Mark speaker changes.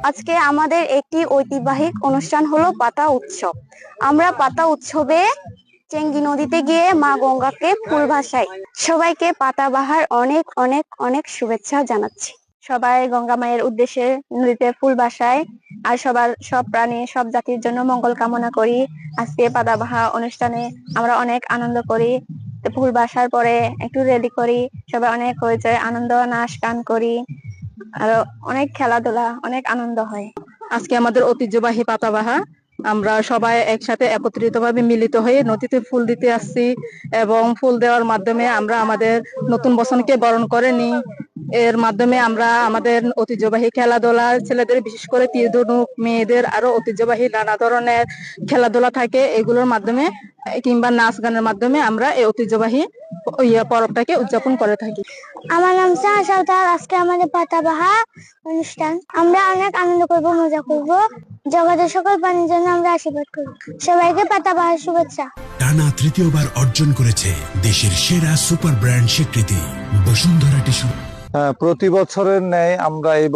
Speaker 1: আজকে আমাদের একটি ঐতিহ্যবাহী অনুষ্ঠান হলো পাতা উৎসব। আমরা পাতা উৎসবে চেঙ্গি নদীতে গিয়ে মা গঙ্গাকে ফুল ভাসাই। সবাইকে পাতা বাহার অনেক অনেক অনেক শুভেচ্ছা জানাচ্ছি। সবাই গঙ্গা মায়ের উদ্দেশ্যে নদীতে ফুল ভাসায় আর সব প্রাণী সব জাতির জন্য মঙ্গল কামনা করি। আজকে পাতা বাহা অনুষ্ঠানে আমরা অনেক আনন্দ করি। তো ফুল বাসার পরে একটু রেডি করি, সবাই অনেক হইচই আনন্দ নাচ গান করি, আরো অনেক খেলাধুলা, অনেক আনন্দ হয়।
Speaker 2: আজকে আমাদের ঐতিহ্যবাহী পাতাবাহা, আমরা সবাই একসাথে একত্রিতভাবে মিলিত হয়ে নদীতে ফুল দিতে আসছি এবং ফুল দেওয়ার মাধ্যমে আমরা আমাদের নতুন বছরকে বরণ করে নিই। এর মাধ্যমে আমরা আমাদের ঐতিহ্যবাহী খেলাধুলা, ছেলেদের বিশেষ করে তীর ধনুক, মেয়েদের আরো ঐতিহ্যবাহী নানা ধরনের খেলাধুলা থাকে, এগুলোর মাধ্যমে কিংবা নাচ গানের মাধ্যমে আমরা এই ঐতিহ্যবাহী পরবটাকে উদযাপন করে থাকি।
Speaker 1: আমার নাম সাহা সওদাগর। আজকে আমাদের পাতাবাহা অনুষ্ঠান, আমরা অনেক আনন্দ করব, মজা করব। জগতের সকল প্রাণীর জন্য আমরা আশীর্বাদ করব। সবাইকে পাতাবাহার শুভেচ্ছা।
Speaker 3: টানা তৃতীয়বার অর্জন করেছে দেশের সেরা সুপার ব্র্যান্ড স্বীকৃতি বসুন্ধরা টিস্যু।
Speaker 4: প্রতি বছরের ন্যায় আমরা এই